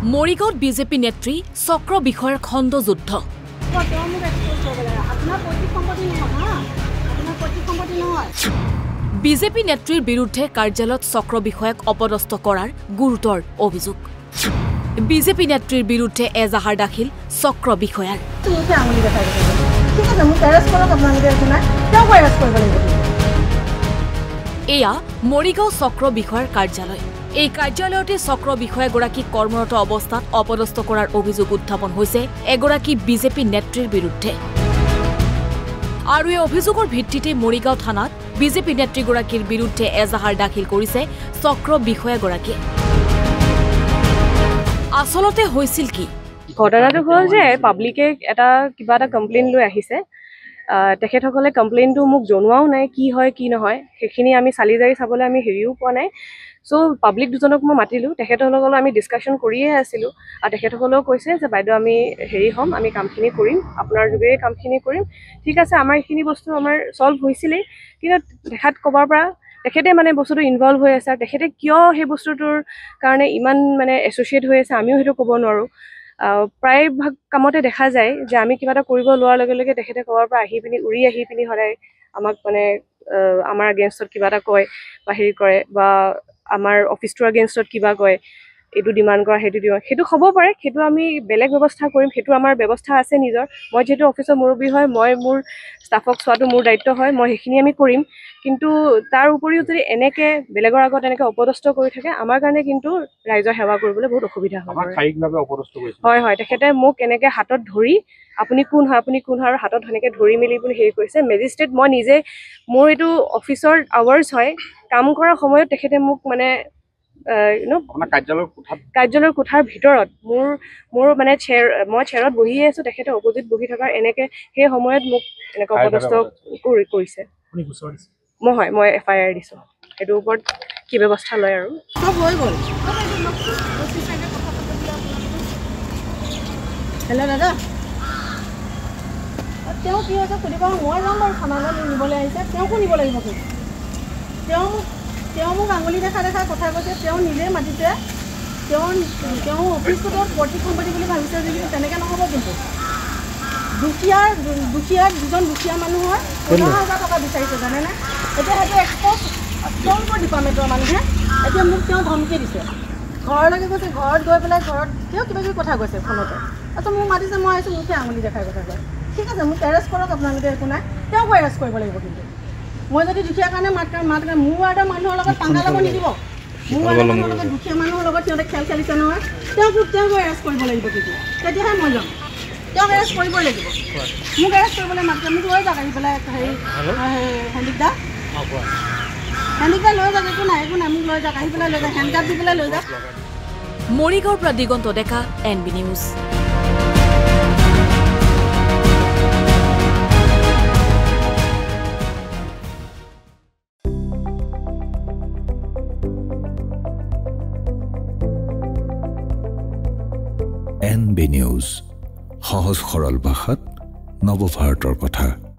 মৰিগাঁৱত বিজেপি নেত্ৰী চক্ৰ বিষয়ৰ খণ্ড যুদ্ধ। বিজেপি নেত্ৰীৰ বিৰুদ্ধে কাৰ্যালয়ত চক্ৰ বিষয়াক অপদস্থ কৰাৰ গুৰুতৰ অভিযোগ। বিজেপি নেত্ৰীৰ বিৰুদ্ধে এজাহাৰ দাখিল চক্ৰ বিষয়াৰ। এয়া মৰিগাঁও চক্ৰ বিষয়াৰ কাৰ্যালয়। এই কাৰ্যালয়তে চক্ৰ বিষয়াগৰাকীক কৰ্মৰত অৱস্থাত অপদস্থ কৰাৰ অভিযোগ উত্থাপন হৈছে এগৰাকী বিজেপি নেত্ৰীৰ বিৰুদ্ধে। আৰু এই অভিযোগৰ ভিত্তিতে মৰিগাঁও থানাত বিজেপি নেত্ৰীগৰাকীৰ বিৰুদ্ধে এজাহাৰ দাখিল কৰিছে চক্ৰ বিষয়াগৰাকীয়ে। আচলতে হৈছিল কি? ঘটনাটো হ'ল যে পাব্লিকে কিবা এটা কমপ্লেইন লৈ আহিছে। তেখেতসকলে কমপ্লেইনটো মোক জনোৱাও নাই, কি হয় কি নহয় সেইখিনি আমি চালি জাৰি চাবলৈ আমি হেৰিও পোৱা নাই। চ' পাব্লিক দুজনক মই মাতিলোঁ, তেখেতসকলৰ লগত আমি ডিছকাশ্যন কৰিয়ে আছিলোঁ। আৰু তেখেতসকলেও কৈছে যে বাইদেউ আমি হ'ম, আমি কামখিনি কৰিম, আপোনাৰ যোগেৰে কামখিনি কৰিম। ঠিক আছে, আমাৰ এইখিনি বস্তু আমাৰ ছল্ভ হৈছিলেই, কিন্তু দেখাত ক'বাৰ পৰা তেখেতে বস্তুটো ইনভলভ হৈ আছে। আৰু তেখেতে কিয় সেই বস্তুটোৰ কাৰণে ইমান এছ'চিয়েট হৈ আছে আমিও সেইটো ক'ব নোৱাৰোঁ। প্ৰায়ভাগ কামতে দেখা যায় যে আমি কিবা এটা কৰিব লোৱাৰ লগে লগে তেখেতে ক'বাৰ পৰা উৰি আহি পিনি সদায় আমাক আমাৰ এগেইনষ্টত কিবা এটা কয় বা হেৰি কৰে, বা আমাৰ অফিচটোৰ এগেইনষ্টত কিবা কয়, এইটো ডিমাণ্ড কৰা সেইটো হ'ব পাৰে। সেইটো আমি বেলেগ ব্যৱস্থা কৰিম, সেইটো আমাৰ ব্যৱস্থা আছে নিজৰ। মই যিহেতু অফিচৰ মুৰব্বী হয়, মই মোৰ ষ্টাফক চোৱাটো মোৰ দায়িত্ব হয়, মই সেইখিনি আমি কৰিম। কিন্তু তাৰ উপৰিও যদি এনেকৈ বেলেগৰ আগত এনেকৈ অপদস্থ কৰি থাকে, আমাৰ কাৰণে কিন্তু ৰাইজৰ সেৱা কৰিবলৈ বহুত অসুবিধা হয়। হয়, তেখেতে মোক এনেকৈ হাতত ধৰি আপুনি কোন হয় আৰু হাতত সেনেকৈ ধৰি মেলি বুলি হেৰি কৰিছে। মেজিষ্ট্ৰেট মই নিজে, মোৰ এইটো অফিচৰ আৱাৰ্ছ হয়, কাম কৰাৰ সময়ত তেখেতে মোক কাৰ্যালয়ৰ কোঠাৰ ভিতৰত মোৰ মই চেয়াৰত বহিয়ে আছোঁ, তেখেতে অপজিত বহি থকাৰ এনেকৈ সেই সময়ত মোক এনেকৈ অপদস্থ কৰিছে। মই FIR দিছোঁ, সেইটোৰ ওপৰত কি ব্যৱস্থা লয় আৰু চব হৈ গ'ল। হেল্ল' দাদা, তেওঁ কি হৈছে সুধিব। মই যাম বাৰু থানালৈ নিবলৈ আহিছে, তেওঁকো নিব লাগিব। কিন্তু তেওঁ মোক আঙুলি দেখা কথা কৈছে। তেওঁ নিজে মাতিছে, তেওঁ অফিচটোত প্ৰতিসম্পত্তি বুলি ভাবিছে যে, কিন্তু তেনেকৈ নহ'ব। কিন্তু দুজন দুখীয়া মানুহৰ 15,000 টকা বিচাৰিছে, জানেনে? এতিয়া সেইটো তেওঁলোকৰ ডিপাৰ্টমেণ্টৰ মানুহে এতিয়া মোক তেওঁ ধমকি দিছে, ঘৰলৈকে গৈছে। ঘৰত গৈ পেলাই তেওঁ কিবা কিবি কথা কৈছে ফোনতে। তাৰপিছত মোক মাতিছে, মই আহিছোঁ, মোকে আঙুলি দেখাই কথা কয়। ঠিক আছে, মোক এৰেষ্ট কৰক আপোনালোকে, একো নাই। তেওঁকো এৰেষ্ট কৰিব লাগিব। কিন্তু মই যদি দুখীয়া কাৰণে মাত মোৰ ৱাৰ্ডৰ মানুহৰ লগত পাংগা ল'ব নিদিব। মোৰ ৱাৰ্ডৰ মানুহৰ লগত, দুখীয়া মানুহৰ লগত সিহঁতে খেল খেলিছে নহয়। তেওঁকো এৰেষ্ট কৰিব লাগিব। কিন্তু তেতিয়াহে মই যাম। তেওঁক এৰেষ্ট কৰিবই লাগিব। মোক এৰেষ্ট কৰিবলৈ মাতিছে, মোক লৈ যাওক আহি পেলাই হেণ্ডিকদা লৈ যাওক। একো নাই, মোক লৈ যাওক, আহি পেলাই লৈ যাওক, হেণ্ডকাপ দি পেলাই লৈ যাওক। মৰিগাঁৱৰ পৰা দিগন্ত ডেকা, NB নিউজ। NB নিউজ, সহজ সৰল ভাষাত নৱভাৰতৰ কথা।